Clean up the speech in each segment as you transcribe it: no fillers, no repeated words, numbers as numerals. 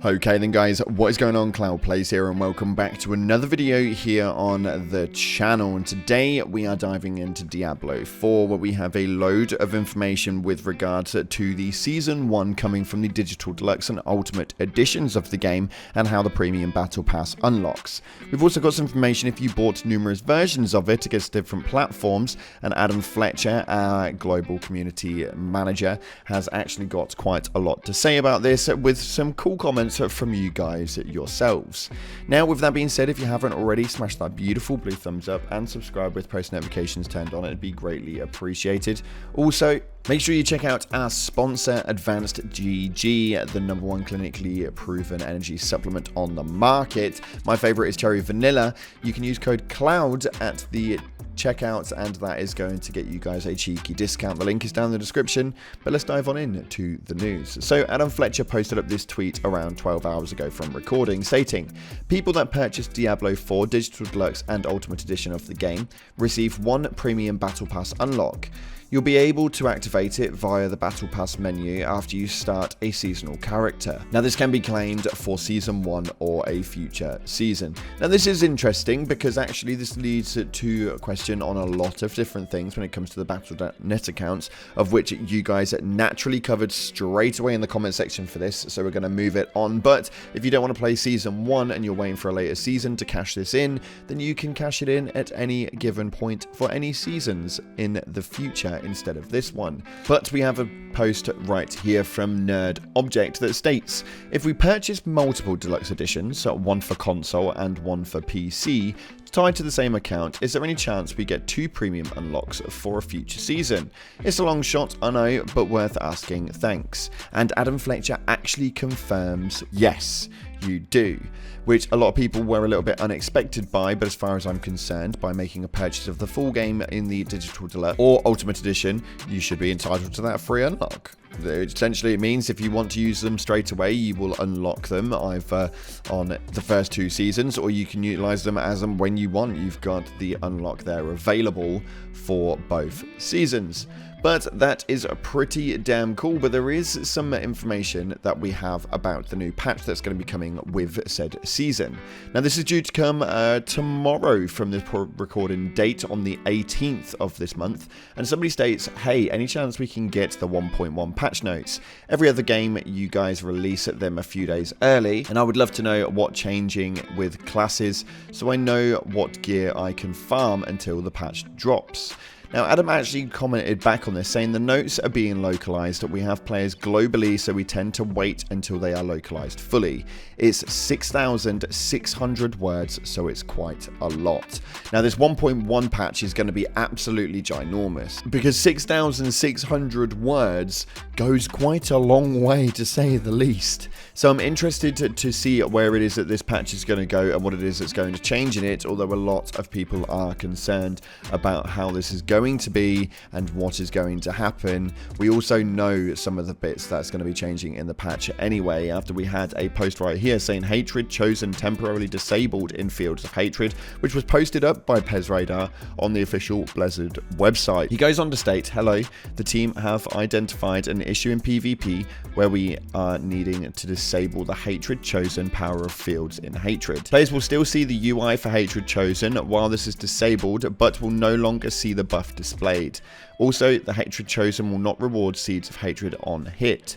Okay then guys, what is going on? Cloud Plays here and welcome back to another video here on the channel, and today we are diving into Diablo 4 where we have a load of information with regards to the Season 1 coming from the Digital Deluxe and Ultimate editions of the game and how the Premium Battle Pass unlocks. We've also got some information if you bought numerous versions of it against different platforms, and Adam Fletcher, our Global Community Manager, has actually got quite a lot to say about this with some cool comments from you guys yourselves. Now, with that being said, if you haven't already, smash that beautiful blue thumbs up and subscribe with post notifications turned on. It'd be greatly appreciated. Also, make sure you check out our sponsor, Advanced GG, the #1 clinically proven energy supplement on the market. My favorite is Cherry Vanilla. You can use code CLOUD at the checkout, and that is going to get you guys a cheeky discount. The link is down in the description, but let's dive on into the news. So Adam Fletcher posted up this tweet around 12 hours ago from recording, stating, "People that purchased Diablo 4 Digital Deluxe and Ultimate Edition of the game receive one Premium Battle Pass unlock. You'll be able to activate it via the Battle Pass menu after you start a seasonal character. Now, this can be claimed for Season 1 or a future season." Now, this is interesting because actually this leads to a question on a lot of different things when it comes to the Battle.net accounts, of which you guys naturally covered straight away in the comment section for this, so we're going to move it on. But if you don't want to play Season 1 and you're waiting for a later season to cash this in, then you can cash it in at any given point for any seasons in the future instead of this one. But we have a post right here from Nerd Object that states, "If we purchase multiple deluxe editions, so one for console and one for PC, tied to the same account, is there any chance we get 2 premium unlocks for a future season? It's a long shot, I know, but worth asking, thanks." And Adam Fletcher actually confirms, yes, you do, which a lot of people were a little bit unexpected by, but as far as I'm concerned, by making a purchase of the full game in the Digital Deluxe or Ultimate Edition, you should be entitled to that free unlock. Essentially, it means if you want to use them straight away, you will unlock them either on the first 2 seasons, or you can utilize them as and when you want. You've got the unlock there available for both seasons. But that is pretty damn cool. But there is some information that we have about the new patch that's going to be coming with said season. Now, this is due to come tomorrow from the recording date on the 18th of this month. And somebody states, "Hey, any chance we can get the 1.1 patch notes? Every other game you guys release them a few days early, and I would love to know what changing with classes so I know what gear I can farm until the patch drops." Now, Adam actually commented back on this, saying the notes are being localized. We have players globally, so we tend to wait until they are localized fully. It's 6,600 words, so it's quite a lot. Now, this 1.1 patch is going to be absolutely ginormous, because 6,600 words goes quite a long way, to say the least. So I'm interested to see where it is that this patch is going to go and what it is that's going to change in it, although a lot of people are concerned about how this is going to be and what is going to happen. We also know some of the bits that's going to be changing in the patch anyway, after we had a post right here saying hatred chosen temporarily disabled in Fields of Hatred, which was posted up by Pez Radar on the official Blizzard website. He goes on to state, "Hello, the team have identified an issue in PvP where we are needing to disable the hatred chosen power of Fields in Hatred. Players will still see the UI for hatred chosen while this is disabled, but will no longer see the buff displayed. Also, the hatred chosen will not reward seeds of hatred on hit.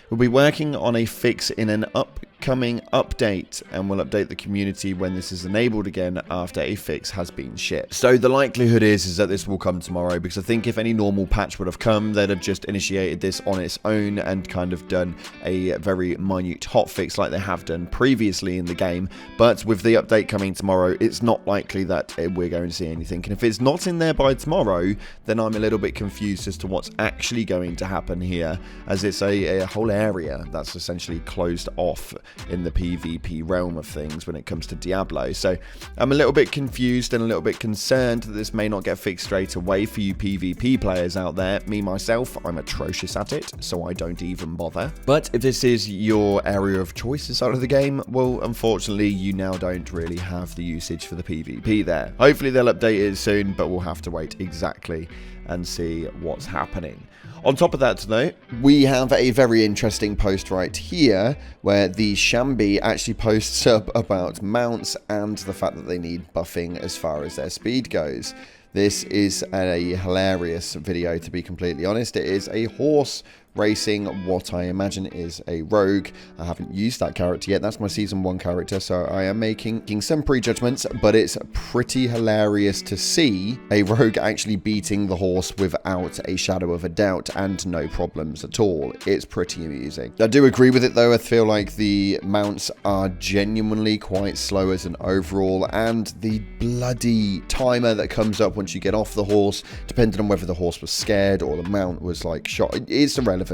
We'll be working on a fix in an upcoming update, and we'll update the community when this is enabled again after a fix has been shipped." So the likelihood is that this will come tomorrow, because I think if any normal patch would have come, they'd have just initiated this on its own and kind of done a very minute hotfix like they have done previously in the game. But with the update coming tomorrow, it's not likely that we're going to see anything. And if it's not in there by tomorrow, then I'm a little bit confused as to what's actually going to happen here, as it's a whole area that's essentially closed off in the PvP realm of things when it comes to Diablo. So I'm a little bit confused and a little bit concerned that this may not get fixed straight away for you PvP players out there. Me, myself, I'm atrocious at it, so I don't even bother. But if this is your area of choice inside of the game, well, unfortunately, you now don't really have the usage for the PvP there. Hopefully they'll update it soon, but we'll have to wait exactly and see what's happening. On top of that, though, we have a very interesting post right here where the Shambi actually posts up about mounts and the fact that they need buffing as far as their speed goes. This is a hilarious video, to be completely honest. It is a horse racing what I imagine is a rogue. I haven't used that character yet. That's my season 1 character, so I am making some prejudgments, but it's pretty hilarious to see a rogue actually beating the horse without a shadow of a doubt and no problems at all. It's pretty amusing. I do agree with it though. I feel like the mounts are genuinely quite slow as an overall, and the bloody timer that comes up once you get off the horse, depending on whether the horse was scared or the mount was like shot, it's irrelevant.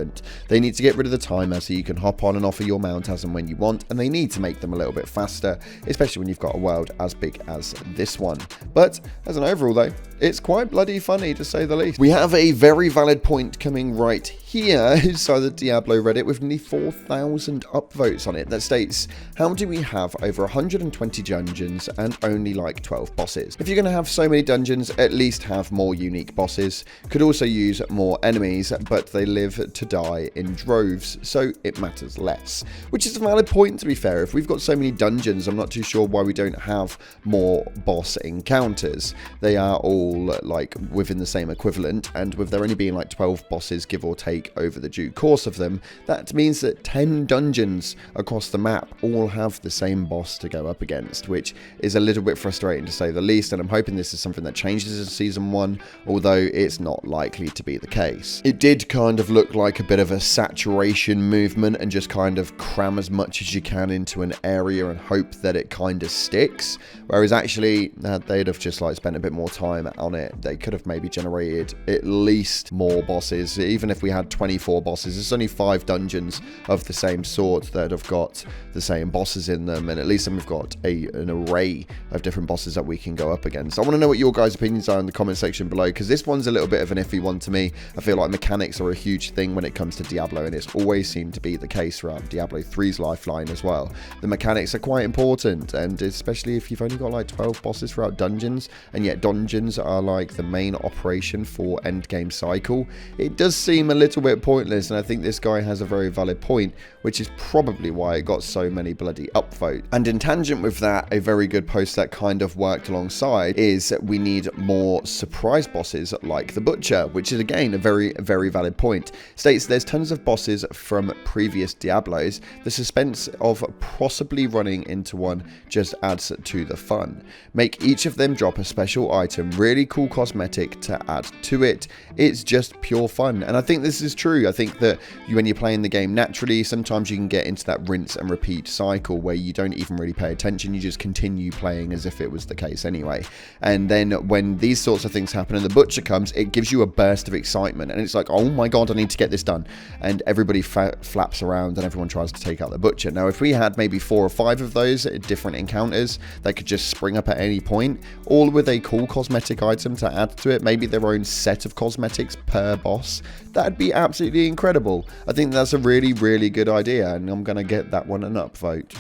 They need to get rid of the timer so you can hop on and off of your mount as and when you want, and they need to make them a little bit faster, especially when you've got a world as big as this one. But as an overall though, it's quite bloody funny to say the least. We have a very valid point coming right here inside the Diablo Reddit with nearly 4,000 upvotes on it that states, how do we have over 120 dungeons and only like 12 bosses? If you're going to have so many dungeons, at least have more unique bosses. Could also use more enemies, but they live to die in droves, so it matters less. Which is a valid point, to be fair. If we've got so many dungeons, I'm not too sure why we don't have more boss encounters. They are all like within the same equivalent, and with there only being like 12 bosses, give or take, over the due course of them, that means that 10 dungeons across the map all have the same boss to go up against, which is a little bit frustrating to say the least, and I'm hoping this is something that changes in season 1, although it's not likely to be the case. It did kind of look like a bit of a saturation movement and just kind of cram as much as you can into an area and hope that it kind of sticks, whereas actually they'd have just like spent a bit more time on it. They could have maybe generated at least more bosses. Even if we had 24 bosses, there's only 5 dungeons of the same sort that have got the same bosses in them, and at least then we've got an array of different bosses that we can go up against. I want to know what your guys' opinions are in the comment section below, because this one's a little bit of an iffy one to me. I feel like mechanics are a huge thing when it comes to Diablo, and it's always seemed to be the case throughout Diablo 3's lifeline as well. The mechanics are quite important, and especially if you've only got like 12 bosses throughout dungeons, and yet dungeons are like the main operation for endgame cycle, it does seem a little bit pointless, and I think this guy has a very valid point, which is probably why it got so many bloody upvotes. And in tangent with that, a very good post that kind of worked alongside is that we need more surprise bosses like the Butcher, which is again a very valid point. States there's tons of bosses from previous Diablos. The suspense of possibly running into one just adds to the fun. Make each of them drop a special item, really cool cosmetic to add to it. It's just pure fun, and I think this is true. I think that when you're playing the game naturally, sometimes you can get into that rinse and repeat cycle where you don't even really pay attention, you just continue playing as if it was the case anyway. And then when these sorts of things happen and the Butcher comes, it gives you a burst of excitement, and it's like, oh my god, I need to get this done, and everybody flaps around and everyone tries to take out the Butcher. Now if we had maybe 4 or 5 of those different encounters that could just spring up at any point, all with a cool cosmetic item to add to it, maybe their own set of cosmetics per boss, that'd be absolutely incredible. I think that's a really good idea, and I'm gonna get that one an upvote.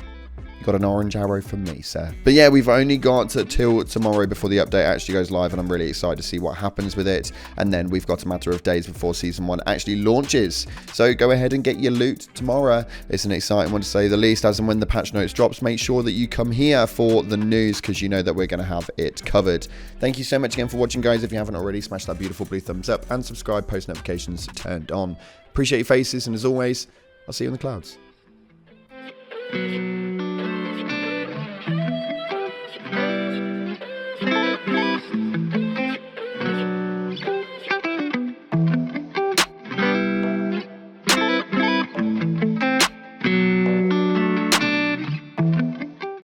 Got an orange arrow from me, sir. But yeah, we've only got till tomorrow before the update actually goes live, and I'm really excited to see what happens with it. And then we've got a matter of days before season 1 actually launches. So go ahead and get your loot tomorrow. It's an exciting one to say the least. As and when the patch notes drops, make sure that you come here for the news, because you know that we're going to have it covered. Thank you so much again for watching, guys. If you haven't already, smash that beautiful blue thumbs up and subscribe, post notifications turned on. Appreciate your faces, and as always, I'll see you in the clouds.